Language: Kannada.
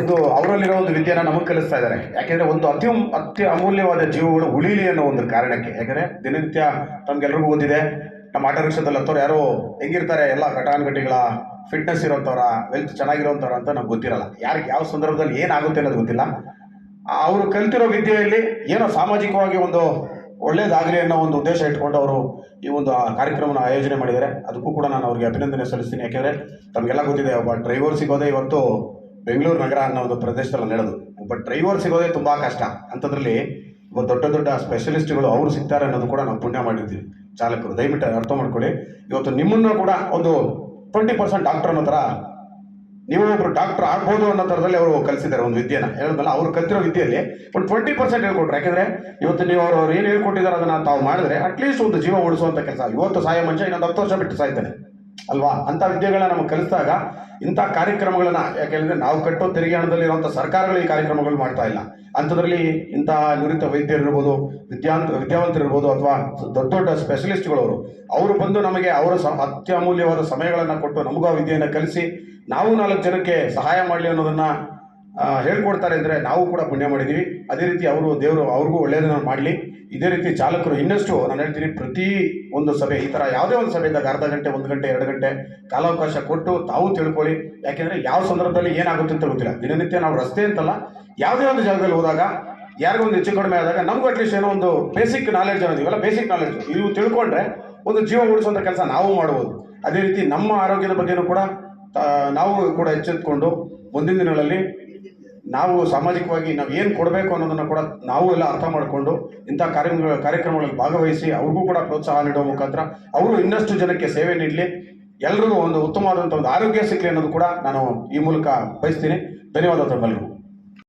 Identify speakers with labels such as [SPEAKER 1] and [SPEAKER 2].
[SPEAKER 1] ಒಂದು ಅವರಲ್ಲಿರೋ ಒಂದು ವಿದ್ಯೆನ ನಮಗೆ ಕಲಿಸ್ತಾ ಇದ್ದಾರೆ. ಯಾಕೆಂದ್ರೆ ಒಂದು ಅತಿ ಅಮೂಲ್ಯವಾದ ಜೀವಗಳು ಉಳಿಲಿ ಅನ್ನೋ ಒಂದು ಕಾರಣಕ್ಕೆ. ಯಾಕಂದ್ರೆ ದಿನನಿತ್ಯ ತಮ್ಗೆಲ್ರಿಗೂ ಗೊತ್ತಿದೆ, ನಮ್ಮ ಆಟೋ ರಿಕ್ಷಾದಲ್ಲಿ ಹತ್ತೋರು ಯಾರೋ ಹೆಂಗಿರ್ತಾರೆ, ಎಲ್ಲ ಘಟಾನುಘಟಿಗಳ ಫಿಟ್ನೆಸ್ ಇರೋಂಥವ್ರ, ವೆಲ್ತ್ ಚೆನ್ನಾಗಿರೋಂಥವ್ರ ಅಂತ ನಮ್ಗೆ ಗೊತ್ತಿರಲ್ಲ. ಯಾರಿಗೆ ಯಾವ ಸಂದರ್ಭದಲ್ಲಿ ಏನಾಗುತ್ತೆ ಅನ್ನೋದು ಗೊತ್ತಿಲ್ಲ. ಅವರು ಕಲ್ತಿರೋ ವಿದ್ಯೆಯಲ್ಲಿ ಏನೋ ಸಾಮಾಜಿಕವಾಗಿ ಒಂದು ಒಳ್ಳೇದಾಗಲಿ ಅನ್ನೋ ಒಂದು ಉದ್ದೇಶ ಇಟ್ಕೊಂಡು ಅವರು ಈ ಒಂದು ಕಾರ್ಯಕ್ರಮನ ಆಯೋಜನೆ ಮಾಡಿದ್ದಾರೆ. ಅದಕ್ಕೂ ಕೂಡ ನಾನು ಅವ್ರಿಗೆ ಅಭಿನಂದನೆ ಸಲ್ಲಿಸ್ತೀನಿ. ಯಾಕೆಂದರೆ ತಮಗೆಲ್ಲ ಗೊತ್ತಿದೆ, ಒಬ್ಬ ಡ್ರೈವರ್ ಸಿಗೋದೇ ಇವತ್ತು ಬೆಂಗಳೂರು ನಗರ ಅನ್ನೋ ಒಂದು ಪ್ರದೇಶದಲ್ಲಿ ನಡೆದು ಒಬ್ಬ ಡ್ರೈವರ್ ಸಿಗೋದೇ ತುಂಬ ಕಷ್ಟ. ಅಂಥದ್ರಲ್ಲಿ ಒಬ್ಬ ದೊಡ್ಡ ದೊಡ್ಡ ಸ್ಪೆಷಲಿಸ್ಟ್ಗಳು ಅವರು ಸಿಗ್ತಾರೆ ಅನ್ನೋದು ಕೂಡ ನಾವು ಪುಣ್ಯ ಮಾಡಿರ್ತೀವಿ. ಚಾಲಕರು ದಯವಿಟ್ಟು ಅರ್ಥ ಮಾಡ್ಕೊಳ್ಳಿ. ಇವತ್ತು ನಿಮ್ಮನ್ನು ಕೂಡ ಒಂದು 20% ಡಾಕ್ಟರ್ ಅನ್ನೋ ಥರ, ನೀವು ಒಬ್ರು ಡಾಕ್ಟರ್ ಆಗ್ಬೋದು ಅನ್ನೋ ಥರದಲ್ಲಿ ಅವರು ಕಲಿಸಿದ್ದಾರೆ ಒಂದು ವಿದ್ಯೆನ. ಹೇಳಿದ್ನಲ್ಲ, ಅವ್ರು ಕಲ್ತಿರೋ ವಿದ್ಯೆಯಲ್ಲಿ ಒಂದು 20% ಹೇಳ್ಕೊಟ್ರು. ಯಾಕೆಂದರೆ ಇವತ್ತು ನೀವು ಅವ್ರು ಏನು ಹೇಳ್ಕೊಟ್ಟಿದ್ದಾರೆ ಅದನ್ನು ತಾವು ಮಾಡಿದ್ರೆ ಅಟ್ಲೀಸ್ಟ್ ಒಂದು ಜೀವ ಉಳಿಸುವಂಥ ಕೆಲಸ. ಇವತ್ತು ಸಾಯೋ ಮನುಷ್ಯ ಇನ್ನೊಂದು 10 ವರ್ಷ ಬಿಟ್ಟು ಸಾಯ್ತಾನೆ ಅಲ್ವಾ? ಅಂಥ ವಿದ್ಯೆಗಳನ್ನ ನಮಗೆ ಕಲಿಸಿದಾಗ ಇಂಥ ಕಾರ್ಯಕ್ರಮಗಳನ್ನ, ಯಾಕೆಂದರೆ ನಾವು ಕಟ್ಟೋ ತೆರಿಗೆ ಹಣದಲ್ಲಿ ಇರುವಂಥ ಸರ್ಕಾರಗಳು ಈ ಕಾರ್ಯಕ್ರಮಗಳು ಮಾಡ್ತಾ ಇಲ್ಲ. ಅಂಥದ್ರಲ್ಲಿ ಇಂಥ ನುರಿತ ವೈದ್ಯರಿರ್ಬೋದು, ವಿದ್ಯಾವಂತರಿರ್ಬೋದು, ಅಥವಾ ದೊಡ್ಡ ದೊಡ್ಡ ಸ್ಪೆಷಲಿಸ್ಟ್ಗಳವರು ಅವರು ಬಂದು ನಮಗೆ ಅವರ ಅತ್ಯಮೂಲ್ಯವಾದ ಸಮಯಗಳನ್ನು ಕೊಟ್ಟು ನಮಗೂ ಆ ವಿದ್ಯೆಯನ್ನು ಕಲಿಸಿ ನಾವು 4 ಜನಕ್ಕೆ ಸಹಾಯ ಮಾಡಲಿ ಅನ್ನೋದನ್ನು ಹೇಳ್ಕೊಡ್ತಾರೆ. ಅಂದರೆ ನಾವು ಕೂಡ ಪುಣ್ಯ ಮಾಡಿದ್ದೀವಿ. ಅದೇ ರೀತಿ ದೇವರು ಅವ್ರಿಗೂ ಒಳ್ಳೆಯದನ್ನು ಮಾಡಲಿ. ಇದೇ ರೀತಿ ಚಾಲಕರು ಇನ್ನಷ್ಟು ನಾನು ಹೇಳ್ತೀನಿ, ಪ್ರತಿ ಒಂದು ಸಭೆ ಈ ಥರ ಯಾವುದೇ ಒಂದು ಸಭೆ ಇದ್ದಾಗ ಅರ್ಧ ಗಂಟೆ, 1 ಗಂಟೆ, 2 ಗಂಟೆ ಕಾಲಾವಕಾಶ ಕೊಟ್ಟು ತಾವು ತಿಳ್ಕೊಳ್ಳಿ. ಯಾಕೆಂದರೆ ಯಾವ ಸಂದರ್ಭದಲ್ಲಿ ಏನಾಗುತ್ತೆ ಅಂತ ಗೊತ್ತಿಲ್ಲ. ದಿನನಿತ್ಯ ನಾವು ರಸ್ತೆ ಅಂತಲ್ಲ, ಯಾವುದೇ ಒಂದು ಜಾಗದಲ್ಲಿ ಹೋದಾಗ ಯಾರಿಗೂ ಒಂದು ಹೆಚ್ಚು ಕಡಿಮೆ ಆದಾಗ ನಮಗೂ ಅಟ್ಲೀಸ್ಟ್ ಏನೋ ಒಂದು ಬೇಸಿಕ್ ನಾಲೆಡ್ಜ್ ಅನ್ನೋದಿವಲ್ಲ, ಬೇಸಿಕ್ ನಾಲೆಡ್ಜ್ ಇವು ತಿಳ್ಕೊಂಡ್ರೆ ಒಂದು ಜೀವ ಉಳಿಸುವಂಥ ಕೆಲಸ ನಾವು ಮಾಡ್ಬೋದು. ಅದೇ ರೀತಿ ನಮ್ಮ ಆರೋಗ್ಯದ ಬಗ್ಗೆನೂ ಕೂಡ ನಾವು ಕೂಡ ಎಚ್ಚೆತ್ತುಕೊಂಡು ಮುಂದಿನ ದಿನಗಳಲ್ಲಿ ನಾವು ಸಾಮಾಜಿಕವಾಗಿ ನಾವು ಏನು ಕೊಡಬೇಕು ಅನ್ನೋದನ್ನು ಕೂಡ ನಾವು ಎಲ್ಲ ಅರ್ಥ ಮಾಡಿಕೊಂಡು ಇಂಥ ಕಾರ್ಯಕ್ರಮಗಳಲ್ಲಿ ಭಾಗವಹಿಸಿ ಅವ್ರಿಗೂ ಕೂಡ ಪ್ರೋತ್ಸಾಹ ನೀಡುವ ಮುಖಾಂತರ ಅವರು ಇನ್ನಷ್ಟು ಜನಕ್ಕೆ ಸೇವೆ ನೀಡಲಿ, ಎಲ್ಲರಿಗೂ ಒಂದು ಉತ್ತಮವಾದಂಥ ಒಂದು ಆರೋಗ್ಯ ಸಿಗಲಿ ಅನ್ನೋದು ಕೂಡ ನಾನು ಈ ಮೂಲಕ ಬಯಸ್ತೀನಿ. ಧನ್ಯವಾದ ತಮ್ಮೆಲ್ಲರಿಗೂ.